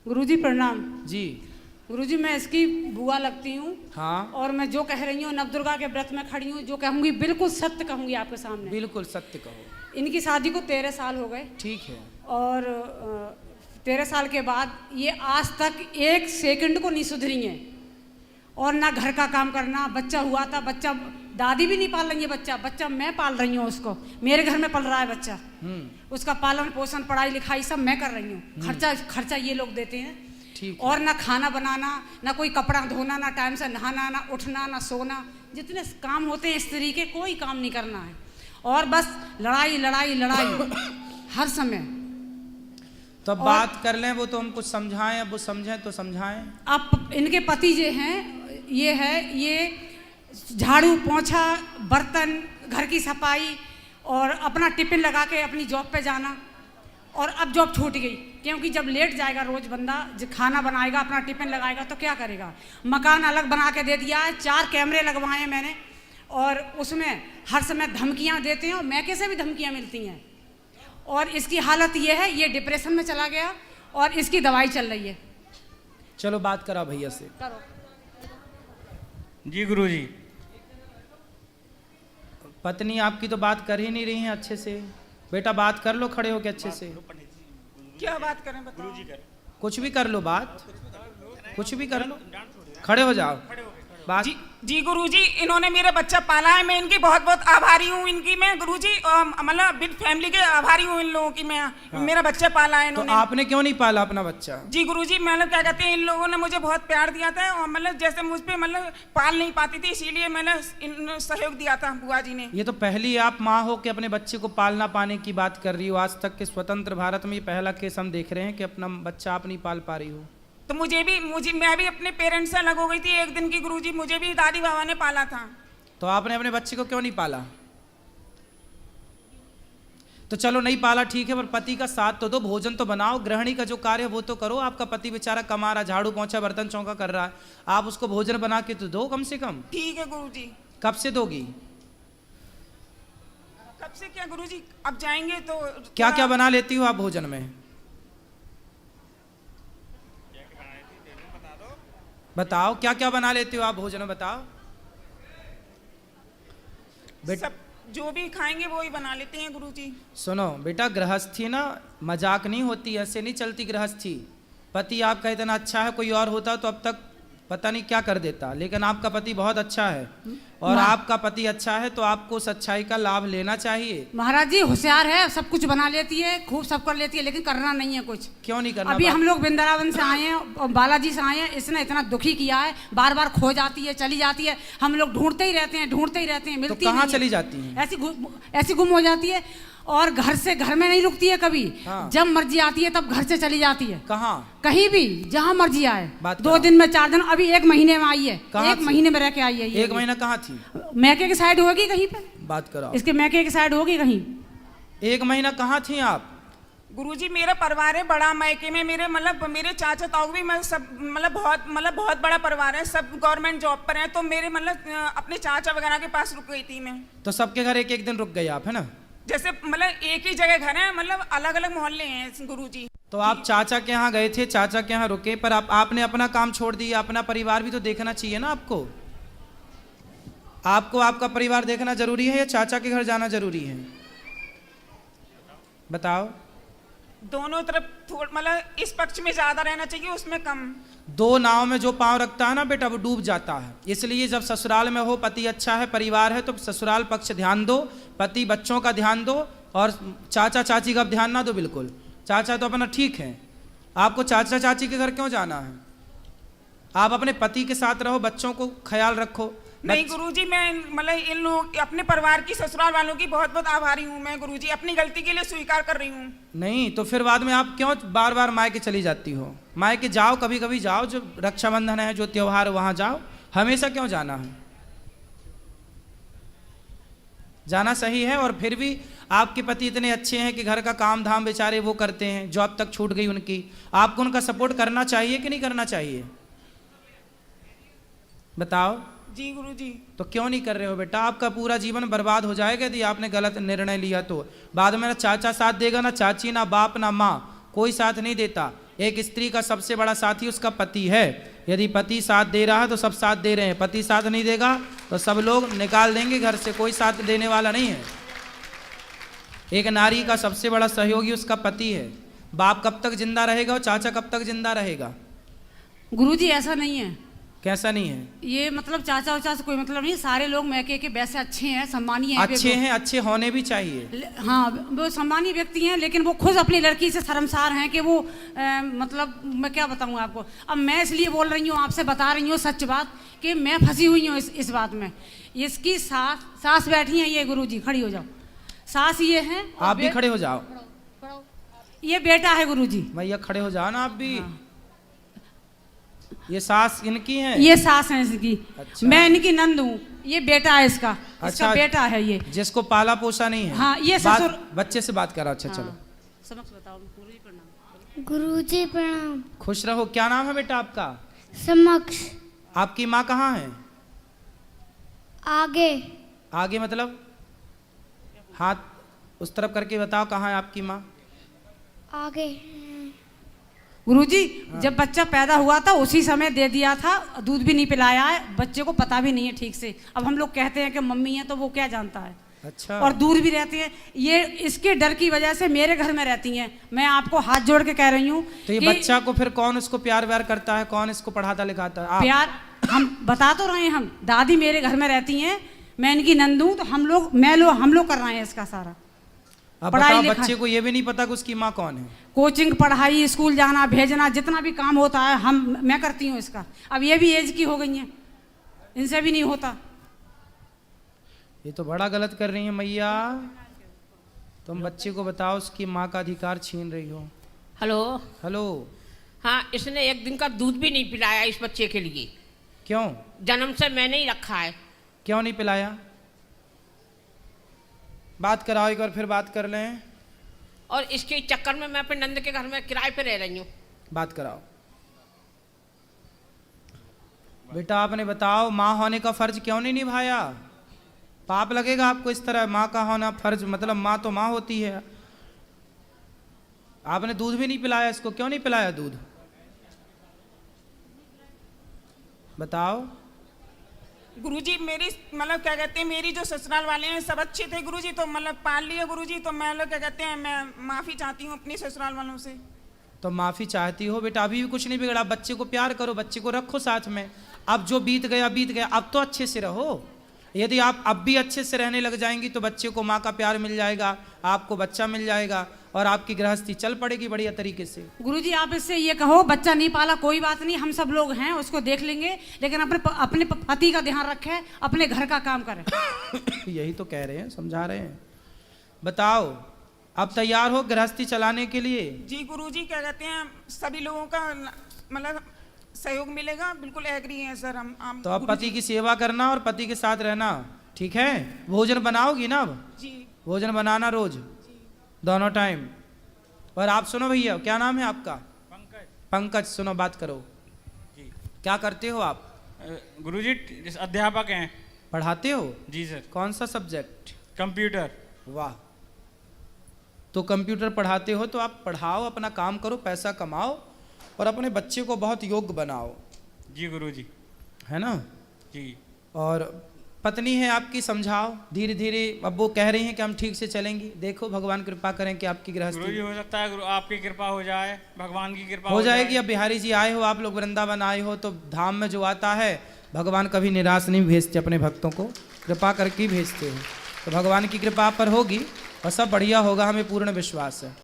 गुरुजी प्रणाम। जी। गुरुजी मैं इसकी बुआ लगती हूँ। हाँ। और मैं जो कह रही हूँ नवदुर्गा के व्रत में खड़ी हूँ, जो कहूँगी बिल्कुल सत्य कहूँगी आपके सामने। बिल्कुल सत्य कहो। इनकी शादी को 13 साल हो गए। ठीक है। और 13 साल के बाद ये आज तक 1 सेकंड को नहीं सुधरी हैं। और ना घर का काम करना, बच्चा हुआ था, बच्चा दादी भी नहीं पाल रही है, बच्चा मैं पाल रही हूँ उसको, मेरे घर में पल रहा है बच्चा। उसका पालन पोषण पढ़ाई लिखाई सब मैं कर रही हूँ। खर्चा ये लोग देते हैं। और ना खाना बनाना, ना कोई कपड़ा धोना, ना टाइम से नहाना, ना उठना, ना सोना, जितने काम होते हैं स्त्री के कोई काम नहीं करना है। और बस लड़ाई लड़ाई लड़ाई हर समय। तो बात कर लें, वो तो हम कुछ समझाएं, अब वो समझें तो समझाएं। अब इनके पति जो हैं ये झाड़ू पोंछा, बर्तन, घर की सफाई और अपना टिफिन लगा के अपनी जॉब पे जाना। और अब जॉब छूट गई क्योंकि जब लेट जाएगा रोज बंदा, खाना बनाएगा, अपना टिफिन लगाएगा तो क्या करेगा। मकान अलग बना के दे दिया है, 4 कैमरे लगवाए हैं मैंने, और उसमें हर समय धमकियां देते हैं और मैके से भी धमकियां मिलती हैं। और इसकी हालत ये है, ये डिप्रेशन में चला गया और इसकी दवाई चल रही है। चलो बात करा भैया से। करो जी गुरुजी। पत्नी आपकी तो बात कर ही नहीं रही है अच्छे से। बेटा बात कर लो खड़े होके अच्छे से। क्या बात करें बताओ। कुछ भी कर लो, बात कुछ भी कर लो, खड़े हो जाओ बात। जी गुरुजी, इन्होंने मेरा बच्चा पाला है, मैं इनकी बहुत बहुत आभारी हूँ। इनकी मैं गुरुजी मतलब विद फैमिली के आभारी हूँ इन लोगों की मैं। हाँ। मेरा बच्चा पाला है इन्होंने। तो आपने क्यों नहीं पाला अपना बच्चा? जी गुरुजी, मतलब क्या कहते हैं, इन लोगों ने मुझे बहुत प्यार दिया था और मतलब जैसे मुझ पे मतलब पाल नहीं पाती थी, इसीलिए मैंने सहयोग दिया था बुआ जी ने। ये तो पहली आप माँ हो कि अपने बच्चे को पालना पाने की बात कर रही हो। आज तक के स्वतंत्र भारत में ये पहला केस हम देख रहे हैं कि अपना बच्चा आप नहीं पाल पा रही हो। तो मैं भी अपने पेरेंट्स से अलग हो गई थी एक दिन की गुरुजी। मुझे भी दादी बाबा ने पाला था। तो आपने अपने बच्चे को क्यों नहीं पाला? तो चलो नहीं पाला ठीक है, पर पति का साथ तो दो, भोजन तो बनाओ, गृहिणी का जो कार्य है वो तो करो। आपका पति बेचारा कमा रहा, झाड़ू पोंछा बर्तन चौका कर रहा है, आप उसको भोजन बना के तो दो कम से कम। ठीक है गुरुजी। कब से दोगी? कब से क्या गुरुजी, अब जाएंगे तो। क्या क्या बना लेती हो आप भोजन में? बताओ क्या क्या बना लेती हो आप भोजन में, बताओ। सब जो भी खाएंगे वो ही बना लेते हैं गुरुजी। सुनो बेटा, गृहस्थी ना मजाक नहीं होती, ऐसे नहीं चलती गृहस्थी। पति आपका इतना अच्छा है, कोई और होता तो अब तक पता नहीं क्या कर देता, लेकिन आपका पति बहुत अच्छा है और आपका पति अच्छा है तो आपको उस अच्छाई का लाभ लेना चाहिए। महाराज जी होशियार है, सब कुछ बना लेती है, खूब सब कर लेती है, लेकिन करना नहीं है कुछ। क्यों नहीं करना? अभी हम लोग वृंदावन से आए हैं और बालाजी से आए हैं, इसने इतना दुखी किया है, बार बार खो जाती है, चली जाती है, हम लोग ढूंढते ही रहते हैं, मिलती तो कहाँ चली जाती है? ऐसी गुम हो जाती है और घर में नहीं रुकती है कभी। हाँ। जब मर्जी आती है तब घर से चली जाती है। कहाँ? कहीं भी जहाँ मर्जी आए, 2 दिन में 4 दिन, अभी 1 महीने में आई है। 1 महीने में रह के आई है। 1 महीना कहाँ थी? मैके की साइड होगी कहीं पे। बात करो, इसके मैके की साइड होगी कहीं। 1 महीना कहाँ थी आप? गुरुजी मेरा परिवार है बड़ा, मैके में मेरे चाचा ताऊ भी सब बहुत बड़ा परिवार है, सब गवर्नमेंट जॉब पर हैं। तो मेरे अपने चाचा वगैरह के पास रुक गई थी मैं। तो सबके घर एक दिन रुक गए आप, है ना? जैसे एक ही जगह घर है, अलग अलग मोहल्ले हैं गुरुजी। तो आप चाचा के यहाँ गए थे, चाचा के यहाँ रुके, पर आपने अपना काम छोड़ दिया, अपना परिवार भी तो देखना चाहिए ना आपको। आपको आपका परिवार देखना जरूरी है या चाचा के घर जाना जरूरी है? बताओ। दोनों तरफ इस पक्ष में ज्यादा रहना चाहिए, उसमें कम। 2 नाव में जो पांव रखता है ना बेटा वो डूब जाता है। इसलिए जब ससुराल में हो, पति अच्छा है, परिवार है, तो ससुराल पक्ष ध्यान दो, पति बच्चों का ध्यान दो और चाचा चाची का ध्यान ना दो बिल्कुल। चाचा तो अपना ठीक है, आपको चाचा चाची के घर क्यों जाना है? आप अपने पति के साथ रहो, बच्चों को ख्याल रखो। नहीं गुरुजी, मैं इन लोग अपने परिवार की, ससुराल वालों की बहुत बहुत आभारी हूँ मैं गुरुजी, अपनी गलती के लिए स्वीकार कर रही हूँ। नहीं तो फिर बाद में आप क्यों बार बार मायके चली जाती हो? मायके जाओ, कभी कभी जाओ, जो रक्षाबंधन है, जो त्योहार, वहां जाओ। हमेशा क्यों जाना है? जाना सही है। और फिर भी आपके पति इतने अच्छे हैं कि घर का काम धाम बेचारे वो करते हैं, जॉब तक छूट गई उनकी, आपको उनका सपोर्ट करना चाहिए कि नहीं करना चाहिए? बताओ। जी गुरुजी। तो क्यों नहीं कर रहे हो बेटा? आपका पूरा जीवन बर्बाद हो जाएगा यदि आपने गलत निर्णय लिया तो। बाद में ना चाचा साथ देगा, ना चाची, ना बाप, ना माँ, कोई साथ नहीं देता। एक स्त्री का सबसे बड़ा साथी उसका पति है। यदि पति साथ दे रहा है तो सब साथ दे रहे हैं, पति साथ नहीं देगा तो सब लोग निकाल देंगे घर से, कोई साथ देने वाला नहीं है। एक नारी का सबसे बड़ा सहयोगी उसका पति है। बाप कब तक जिंदा रहेगा और चाचा कब तक जिंदा रहेगा? गुरुजी ऐसा नहीं है। कैसा नहीं है? ये मतलब चाचा उचा से कोई मतलब नहीं, सारे लोग मैके के वैसे अच्छे हैं, सम्मानीय हैं, अच्छे हैं, अच्छे होने भी चाहिए। हाँ वो सम्मानीय व्यक्ति हैं, लेकिन वो खुद अपनी लड़की से शर्मसार हैं कि वो मतलब मैं क्या बताऊँ आपको। अब मैं इसलिए बोल रही हूँ, आपसे बता रही हूँ सच बात कि मैं फंसी हुई हूँ इस बात में। इसकी सास बैठी हैं, ये गुरुजी खड़ी हो जाओ, सास ये हैं। आप भी खड़े हो जाओ। ये बेटा है गुरुजी। भैया खड़े हो जाओ ना आप भी। हाँ। ये सास इनकी हैं? ये सास है इसकी। अच्छा। मैं इनकी नंद हूँ, ये बेटा है इसका। अच्छा। इसका बेटा है ये, जिसको पाला पोसा नहीं है। हाँ ये ससुर। बच्चे से बात करो। अच्छा। हाँ। चलो समक्ष बताओ। गुरुजी प्रणाम। गुरुजी प्रणाम। खुश रहो। क्या नाम है बेटा आपका? समक्ष। आपकी माँ कहाँ है? आगे। आगे मतलब हाथ उस तरफ करके बताओ, कहाँ है आपकी माँ? आगे। गुरुजी जब बच्चा पैदा हुआ था उसी समय दे दिया था, दूध भी नहीं पिलाया है, बच्चे को पता भी नहीं है ठीक से। अब हम लोग कहते हैं कि मम्मी है तो वो क्या जानता है। अच्छा। और दूर भी रहती है, ये इसके डर की वजह से मेरे घर में रहती हैं। मैं आपको हाथ जोड़ के कह रही हूँ। तो ये बच्चा को फिर कौन इसको प्यार व्यार करता है, कौन इसको पढ़ाता लिखाता है? प्यार हम बता तो रहे हैं, हम दादी मेरे घर में रहती हैं, मैं इनकी नंद हूँ, तो हम लोग कर रहे हैं इसका सारा। अब बताओ, बच्चे को ये भी नहीं पता कि उसकी माँ कौन है? कोचिंग, पढ़ाई, स्कूल जाना, भेजना, जितना भी काम होता है मैं करती हूँ इसका। अब ये भी एज की हो गई हैं, इनसे भी नहीं होता। ये तो बड़ा गलत कर रही है मैया। तुम बच्चे को बताओ उसकी माँ का अधिकार छीन रही हो। हेलो। हेलो। हाँ, इसने एक दिन का दूध भी नहीं पिलाया इस बच्चे के लिए। क्यों? जन्म से मैंने ही रखा है। क्यों नहीं पिलाया? बात कराओ एक बार, फिर बात कर लें। और इसके चक्कर में मैं अपने नंद के घर में किराए पे रह रही हूँ। बात कराओ। बेटा आपने बताओ, माँ होने का फर्ज क्यों नहीं निभाया? पाप लगेगा आपको इस तरह। माँ का होना फर्ज मतलब माँ तो माँ होती है। आपने दूध भी नहीं पिलाया इसको, क्यों नहीं पिलाया दूध? बताओ। गुरुजी मेरी मतलब क्या कहते हैं, मेरी जो ससुराल वाले हैं सब अच्छे थे गुरुजी, तो मतलब पाल लिया गुरुजी। तो मैं लोग क्या कहते हैं, मैं माफ़ी चाहती हूँ अपने ससुराल वालों से। तो माफ़ी चाहती हो बेटा, अभी भी कुछ नहीं बिगड़ा। बच्चे को प्यार करो, बच्चे को रखो साथ में। अब जो बीत गया बीत गया, अब तो अच्छे से रहो। यदि आप अब भी अच्छे से रहने लग जाएंगी तो बच्चे को माँ का प्यार मिल जाएगा, आपको बच्चा मिल जाएगा और आपकी गृहस्थी चल पड़ेगी बढ़िया तरीके से। गुरुजी आप इससे ये कहो, बच्चा नहीं पाला कोई बात नहीं, हम सब लोग हैं, उसको देख लेंगे, लेकिन अपने पति का ध्यान रखें, अपने घर का काम करें। यही तो कह रहे हैं, समझा रहे हैं। बताओ, अब तैयार हो गृहस्थी चलाने के लिए? जी गुरुजी क्या कहते हैं, सभी लोगों का मतलब सहयोग मिलेगा, बिल्कुल एग्री हैं सर हम। तो अब पति की सेवा करना और पति के साथ रहना, ठीक है? भोजन बनाओगी ना अब? जी। भोजन बनाना रोज, दोनों टाइम। और आप सुनो भैया, क्या नाम है आपका? पंकज। पंकज, सुनो बात करो जी। क्या करते हो आप? गुरुजी अध्यापक हैं। पढ़ाते हो? जी सर। कौन सा सब्जेक्ट? कंप्यूटर। वाह। तो कंप्यूटर पढ़ाते हो तो आप पढ़ाओ, अपना काम करो, पैसा कमाओ और अपने बच्चे को बहुत योग्य बनाओ। जी गुरुजी। है ना? जी। और पत्नी है आपकी, समझाओ धीरे धीरे। अब वो कह रही हैं कि हम ठीक से चलेंगी, देखो भगवान कृपा करें कि आपकी गुरुजी गृहस्थी हो सकता है आपकी कृपा हो जाए, भगवान की कृपा हो जाएगी। अब बिहारी जी आए हो, आप लोग वृंदावन आए हो, तो धाम में जो आता है भगवान कभी निराश नहीं भेजते, अपने भक्तों को कृपा करके ही भेजते हैं। तो भगवान की कृपा पर होगी और सब बढ़िया होगा, हमें पूर्ण विश्वास है।